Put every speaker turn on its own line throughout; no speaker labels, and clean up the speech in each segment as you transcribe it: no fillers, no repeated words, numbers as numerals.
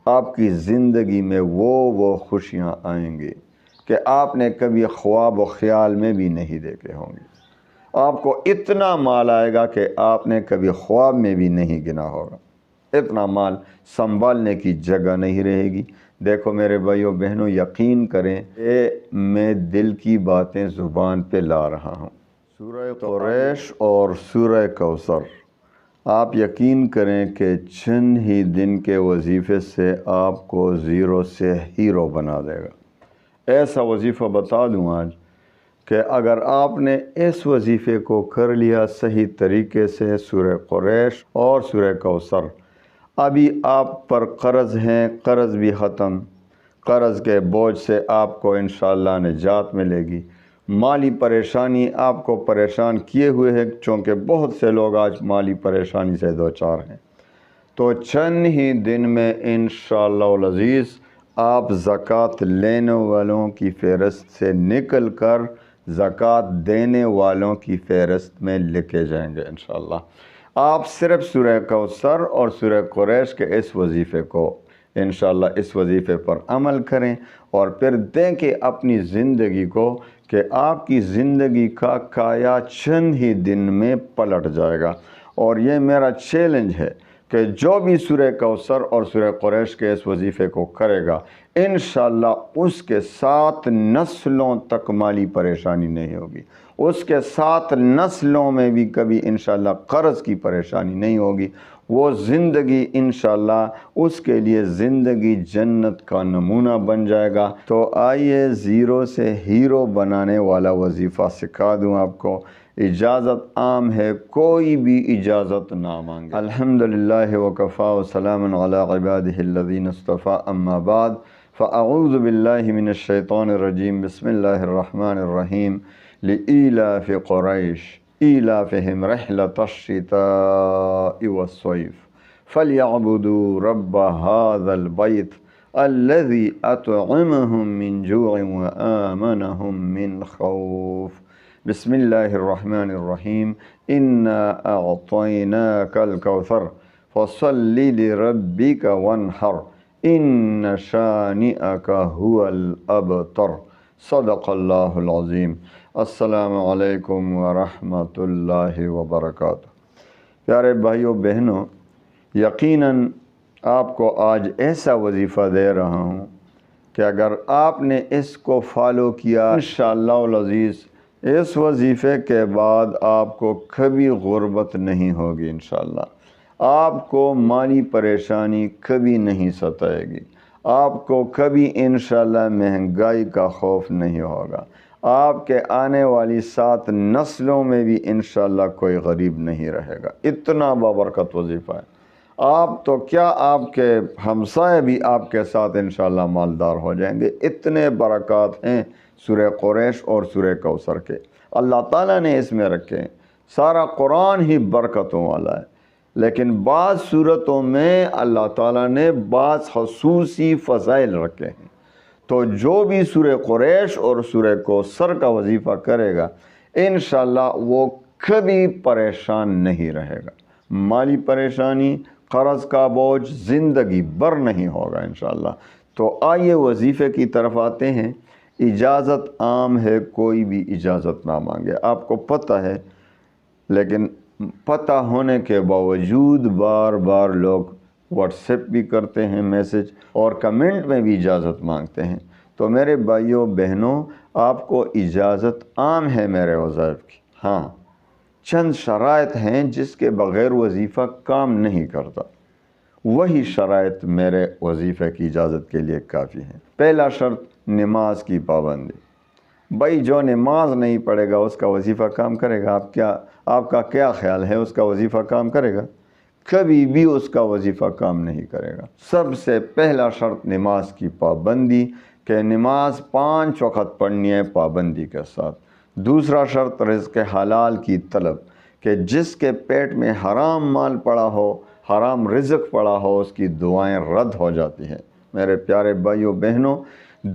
آپ کی زندگی میں وہ خوشیاں آئیں گی کہ آپ نے کبھی خواب و خیال میں بھی نہیں دیکھے ہوں گے۔ آپ کو اتنا مال آئے گا کہ آپ نے کبھی خواب میں بھی نہیں گنا ہوگا۔ اتنا مال سنبھالنے کی جگہ نہیں رہے گی۔ دیکھو میرے بھائیوں بہنوں، یقین کریں کہ میں دل کی باتیں زبان پہ لا رہا ہوں۔ سورہ قریش اور سورہ کوثر، آپ یقین کریں کہ چند ہی دن کے وظیفے سے آپ کو زیرو سے ہیرو بنا دے گا۔ ایسا وظیفہ بتا دوں آج کہ اگر آپ نے اس وظیفے کو کر لیا صحیح طریقے سے، سورہ قریش اور سورہ کوثر، ابھی آپ پر قرض ہیں، قرض بھی ختم، قرض کے بوجھ سے آپ کو انشاءاللہ نجات ملے گی۔ مالی پریشانی آپ کو پریشان کیے ہوئے ہے، چونکہ بہت سے لوگ آج مالی پریشانی سے دوچار ہیں، تو چند ہی دن میں انشاءاللہ العزیز آپ زکوٰۃ لینے والوں کی فہرست سے نکل کر زکوٰۃ دینے والوں کی فہرست میں لکھے جائیں گے انشاءاللہ۔ آپ صرف سورہ کوثر اور سورہ قریش کے اس وظیفے کو انشاءاللہ اس وظیفے پر عمل کریں، اور پھر دیکھیں اپنی زندگی کو کہ آپ کی زندگی کا کایا چند ہی دن میں پلٹ جائے گا۔ اور یہ میرا چیلنج ہے کہ جو بھی سورہ کوثر اور سورہ قریش کے اس وظیفے کو کرے گا، انشاءاللہ اس کے 7 نسلوں تک مالی پریشانی نہیں ہوگی، اس کے 7 نسلوں میں بھی کبھی انشاءاللہ قرض کی پریشانی نہیں ہوگی۔ وہ زندگی انشاءاللہ اس کے لیے زندگی جنت کا نمونہ بن جائے گا۔ تو آئیے زیرو سے ہیرو بنانے والا وظیفہ سکھا دوں آپ کو۔ اجازت عام ہے، کوئی بھی اجازت نہ مانگے۔ الحمدللہ وکفا وسلام علی عبادہ الذین اصطفیٰ، اما بعد فاعوذ باللہ من الشیطان الرجیم، بسم اللہ الرحمن الرحیم۔ لإیلاف قریش ایلافہم رحلۃ الشتاء والصیف فلیعبدوا رب ھذا البیت الذی اطعمہم من جوع وآمنہم من خوف۔ بسم اللہ الرحمن الرحیم۔ انا اعطیناک الکوثر فصل لربک وانحر ان شانئک ھو الابتر۔ صدق اللہ العظیم۔ السلام علیکم ورحمۃ اللہ وبرکاتہ۔ پیارے بھائیوں بہنوں، یقیناً آپ کو آج ایسا وظیفہ دے رہا ہوں کہ اگر آپ نے اس کو فالو کیا، انشاءاللہ العزیز اس وظیفے کے بعد آپ کو کبھی غربت نہیں ہوگی انشاءاللہ۔ آپ کو مالی پریشانی کبھی نہیں ستائے گی، آپ کو کبھی انشاءاللہ مہنگائی کا خوف نہیں ہوگا، آپ کے آنے والی 7 نسلوں میں بھی انشاءاللہ کوئی غریب نہیں رہے گا۔ اتنا بابرکت وظیفہ ہے۔ آپ تو کیا، آپ کے ہمسائے بھی آپ کے ساتھ انشاءاللہ مالدار ہو جائیں گے۔ اتنے برکات ہیں سورہ قریش اور سورہ کوثر کے، اللہ تعالیٰ نے اس میں رکھے۔ سارا قرآن ہی برکتوں والا ہے، لیکن بعض صورتوں میں اللہ تعالیٰ نے بعض خصوصی فضائل رکھے ہیں۔ تو جو بھی سورہ قریش اور سورہ کوثر کا وظیفہ کرے گا، انشاءاللہ وہ کبھی پریشان نہیں رہے گا۔ مالی پریشانی، قرض کا بوجھ زندگی بھر نہیں ہوگا انشاءاللہ۔ تو آئیے وظیفے کی طرف آتے ہیں۔ اجازت عام ہے، کوئی بھی اجازت نہ مانگے۔ آپ کو پتہ ہے، لیکن پتہ ہونے کے باوجود بار بار لوگ واٹس ایپ بھی کرتے ہیں میسج، اور کمنٹ میں بھی اجازت مانگتے ہیں۔ تو میرے بھائیوں بہنوں، آپ کو اجازت عام ہے میرے وظائف کی، ہاں چند شرائط ہیں جس کے بغیر وظیفہ کام نہیں کرتا۔ وہی شرائط میرے وظیفے کی اجازت کے لیے کافی ہیں۔ پہلا شرط، نماز کی پابندی۔ بھائی جو نماز نہیں پڑھے گا اس کا وظیفہ کام کرے گا؟ آپ کا کیا خیال ہے، اس کا وظیفہ کام کرے گا؟ کبھی بھی اس کا وظیفہ کام نہیں کرے گا۔ سب سے پہلا شرط نماز کی پابندی، کہ نماز 5 وقت پڑھنی ہے پابندی کے ساتھ۔ دوسرا شرط، رزق حلال کی طلب، کہ جس کے پیٹ میں حرام مال پڑا ہو، حرام رزق پڑا ہو، اس کی دعائیں رد ہو جاتی ہیں۔ میرے پیارے بھائیوں بہنوں،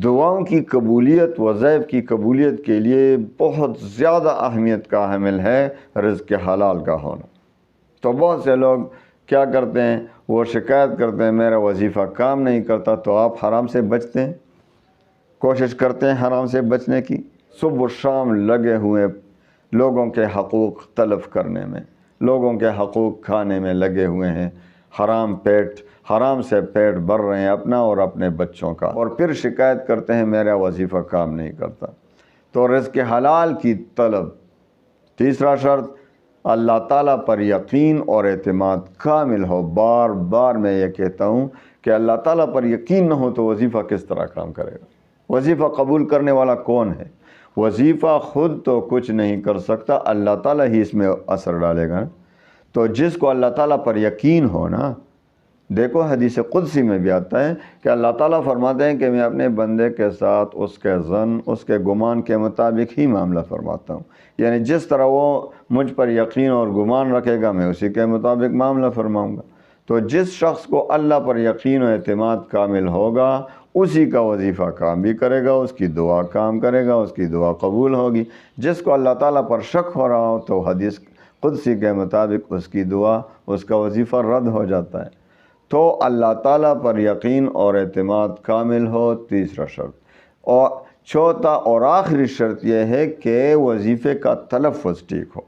دعاؤں کی قبولیت، وظائف کی قبولیت کے لیے بہت زیادہ اہمیت کا حامل ہے رزق حلال کا ہونا۔ تو بہت سے لوگ کیا کرتے ہیں؟ وہ شکایت کرتے ہیں میرا وظیفہ کام نہیں کرتا، تو آپ حرام سے بچتے ہیں، کوشش کرتے ہیں حرام سے بچنے کی، صبح و شام لگے ہوئے لوگوں کے حقوق طلب کرنے میں، لوگوں کے حقوق کھانے میں لگے ہوئے ہیں، حرام سے پیٹ بھر رہے ہیں اپنا اور اپنے بچوں کا، اور پھر شکایت کرتے ہیں میرا وظیفہ کام نہیں کرتا۔ تو رزق حلال کی طلب، تیسرا شرط اللہ تعالیٰ پر یقین اور اعتماد کامل ہو۔ بار بار میں یہ کہتا ہوں کہ اللہ تعالیٰ پر یقین نہ ہو تو وظیفہ کس طرح کام کرے گا؟ وظیفہ قبول کرنے والا کون ہے؟ وظیفہ خود تو کچھ نہیں کر سکتا، اللہ تعالیٰ ہی اس میں اثر ڈالے گا۔ تو جس کو اللہ تعالیٰ پر یقین ہو نا، دیکھو حدیث قدسی میں بھی آتا ہے کہ اللہ تعالیٰ فرماتے ہیں کہ میں اپنے بندے کے ساتھ اس کے ظن، اس کے گمان کے مطابق ہی معاملہ فرماتا ہوں، یعنی جس طرح وہ مجھ پر یقین اور گمان رکھے گا میں اسی کے مطابق معاملہ فرماؤں گا۔ تو جس شخص کو اللہ پر یقین و اعتماد کامل ہوگا اسی کا وظیفہ کام بھی کرے گا، اس کی دعا کام کرے گا، اس کی دعا قبول ہوگی۔ جس کو اللہ تعالیٰ پر شک ہو رہا ہو تو حدیث قدسی کے مطابق اس کی دعا، اس کا وظیفہ رد ہو جاتا ہے۔ تو اللہ تعالیٰ پر یقین اور اعتماد کامل ہو، تیسرا شرط۔ اور چوتھا اور آخری شرط یہ ہے کہ وظیفے کا تلفظ ٹھیک ہو۔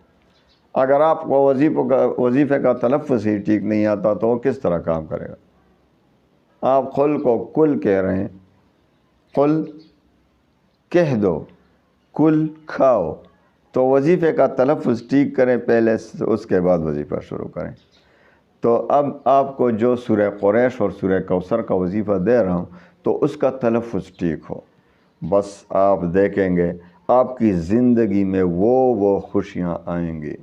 اگر آپ کو وظیفے کا تلفظ ہی ٹھیک نہیں آتا تو وہ کس طرح کام کرے گا؟ آپ قل کو کل کہہ رہے ہیں، قل کہہ دو، کل کھاؤ، تو وظیفے کا تلفظ ٹھیک کریں پہلے، اس کے بعد وظیفہ شروع کریں۔ تو اب آپ کو جو سورہ قریش اور سورہ کوثر کا وظیفہ دے رہا ہوں تو اس کا تلفظ ٹھیک ہو، بس آپ دیکھیں گے آپ کی زندگی میں وہ خوشیاں آئیں گی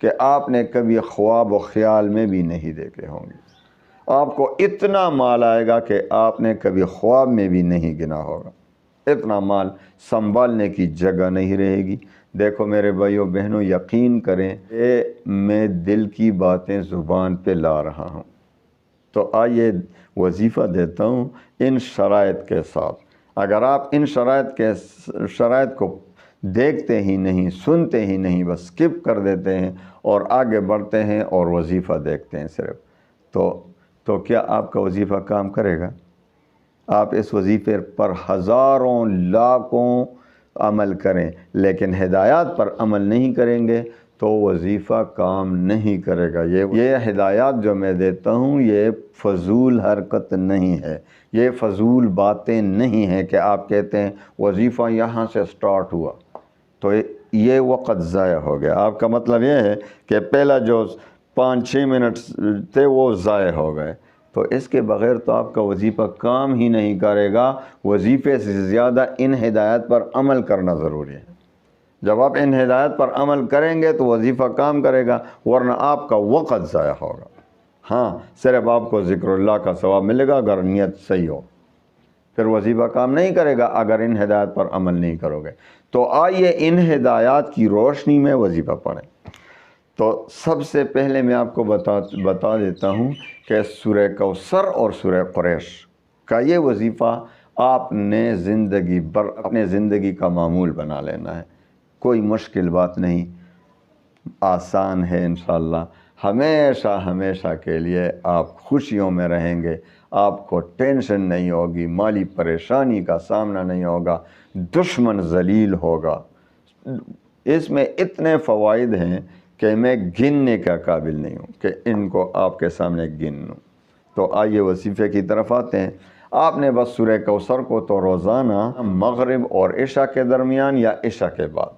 کہ آپ نے کبھی خواب و خیال میں بھی نہیں دیکھے ہوں گے۔ آپ کو اتنا مال آئے گا کہ آپ نے کبھی خواب میں بھی نہیں گنا ہوگا، اتنا مال سنبھالنے کی جگہ نہیں رہے گی۔ دیکھو میرے بھائیوں بہنوں، یقین کریں کہ میں دل کی باتیں زبان پہ لا رہا ہوں۔ تو آئیے وظیفہ دیتا ہوں ان شرائط کے ساتھ۔ اگر آپ ان شرائط کو دیکھتے ہی نہیں، سنتے ہی نہیں، بس سکپ کر دیتے ہیں اور آگے بڑھتے ہیں اور وظیفہ دیکھتے ہیں صرف، تو کیا آپ کا وظیفہ کام کرے گا؟ آپ اس وظیفے پر ہزاروں لاکھوں عمل کریں لیکن ہدایات پر عمل نہیں کریں گے تو وظیفہ کام نہیں کرے گا۔ یہ ہدایات جو میں دیتا ہوں یہ فضول حرکت نہیں ہے، یہ فضول باتیں نہیں ہیں کہ آپ کہتے ہیں وظیفہ یہاں سے سٹارٹ ہوا تو یہ وقت ضائع ہو گیا۔ آپ کا مطلب یہ ہے کہ پہلا جو 5-6 منٹ تھے وہ ضائع ہو گئے، تو اس کے بغیر تو آپ کا وظیفہ کام ہی نہیں کرے گا۔ وظیفے سے زیادہ ان ہدایات پر عمل کرنا ضروری ہے۔ جب آپ ان ہدایات پر عمل کریں گے تو وظیفہ کام کرے گا، ورنہ آپ کا وقت ضائع ہوگا۔ ہاں، صرف آپ کو ذکر اللہ کا ثواب ملے گا اگر نیت صحیح ہو، پھر وظیفہ کام نہیں کرے گا اگر ان ہدایات پر عمل نہیں کرو گے۔ تو آئیے ان ہدایات کی روشنی میں وظیفہ پڑھیں۔ تو سب سے پہلے میں آپ کو بتا دیتا ہوں کہ سورہ کوثر اور سورہ قریش کا یہ وظیفہ آپ نے زندگی بھر اپنے زندگی کا معمول بنا لینا ہے۔ کوئی مشکل بات نہیں، آسان ہے انشاءاللہ۔ ہمیشہ کے لیے آپ خوشیوں میں رہیں گے، آپ کو ٹینشن نہیں ہوگی، مالی پریشانی کا سامنا نہیں ہوگا، دشمن ذلیل ہوگا۔ اس میں اتنے فوائد ہیں کہ میں گننے کا قابل نہیں ہوں کہ ان کو آپ کے سامنے گن لوں۔ تو آئیے وظیفے کی طرف آتے ہیں۔ آپ نے بس سورہ کوثر کو تو روزانہ مغرب اور عشاء کے درمیان یا عشاء کے بعد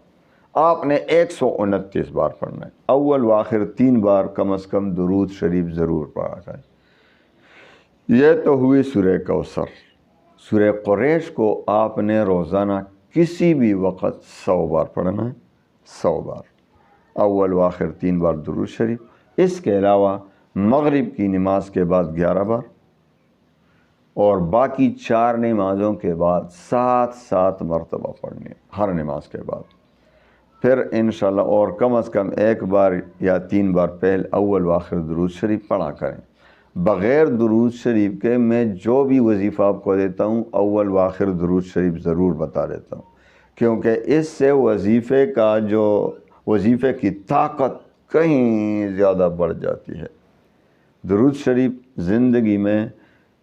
آپ نے 129 بار پڑھنا ہے۔ اول و آخر 3 بار کم از کم درود شریف ضرور پڑھا کریں۔ یہ تو ہوئی سورہ کوثر۔ سورہ قریش کو آپ نے روزانہ کسی بھی وقت 100 بار پڑھنا ہے، 100 بار، اول و آخر 3 بار درود شریف۔ اس کے علاوہ مغرب کی نماز کے بعد 11 بار اور باقی 4 نمازوں کے بعد 7 مرتبہ پڑھنی ہے ہر نماز کے بعد۔ پھر انشاءاللہ اور کم از کم 1 بار یا 3 بار پہلے اول و آخر درود شریف پڑھا کریں۔ بغیر درود شریف کے میں جو بھی وظیفہ آپ کو دیتا ہوں اول و آخر درود شریف ضرور بتا دیتا ہوں، کیونکہ اس سے وظیفے کی طاقت کہیں زیادہ بڑھ جاتی ہے۔ درود شریف زندگی میں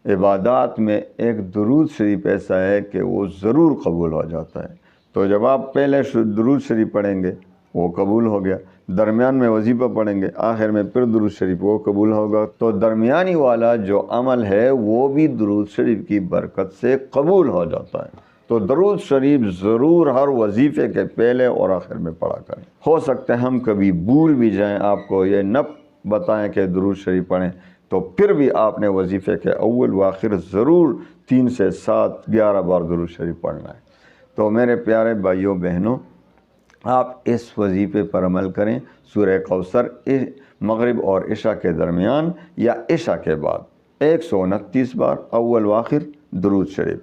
عبادات میں ایک درود شریف ایسا ہے کہ وہ ضرور قبول ہو جاتا ہے۔ تو جب آپ پہلے درود شریف پڑھیں گے وہ قبول ہو گیا، درمیان میں وظیفہ پڑھیں گے، آخر میں پھر درود شریف وہ قبول ہوگا، تو درمیانی والا جو عمل ہے وہ بھی درود شریف کی برکت سے قبول ہو جاتا ہے۔ تو درود شریف ضرور ہر وظیفے کے پہلے اور آخر میں پڑھا کریں۔ ہو سکتا ہے ہم کبھی بھول بھی جائیں، آپ کو یہ نہ بتائیں کہ درود شریف پڑھیں، تو پھر بھی آپ نے وظیفے کے اول و آخر ضرور 3 سے 7 11 بار درود شریف پڑھنا ہے۔ تو میرے پیارے بھائیوں بہنوں، آپ اس وظیفے پر عمل کریں۔ سورہ کوثر مغرب اور عشاء کے درمیان یا عشاء کے بعد 129 بار اول و آخر درود شریف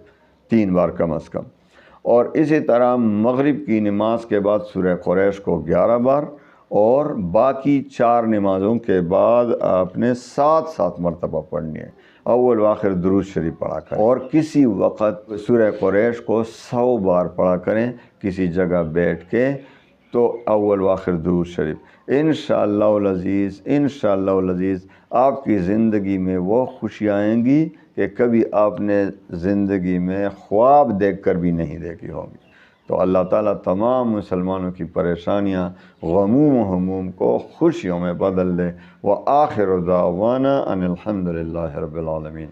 3 بار کم از کم، اور اسی طرح مغرب کی نماز کے بعد سورہ قریش کو 11 بار، اور باقی 4 نمازوں کے بعد آپ نے 7 مرتبہ پڑھنی ہے، اول و آخر درود شریف پڑھا کریں، اور کسی وقت سورہ قریش کو 100 بار پڑھا کریں کسی جگہ بیٹھ کے، تو اول و آخر درود شریف۔ انشاءاللہ العزیز، انشاءاللہ العزیز آپ کی زندگی میں وہ خوشیاں آئیں گی کہ کبھی آپ نے زندگی میں خواب دیکھ کر بھی نہیں دیکھی ہوں گی۔ تو اللہ تعالیٰ تمام مسلمانوں کی پریشانیاں، غموم و ہموم کو خوشیوں میں بدل دے۔ وآخر دعوانا ان الحمد للہ رب العالمین۔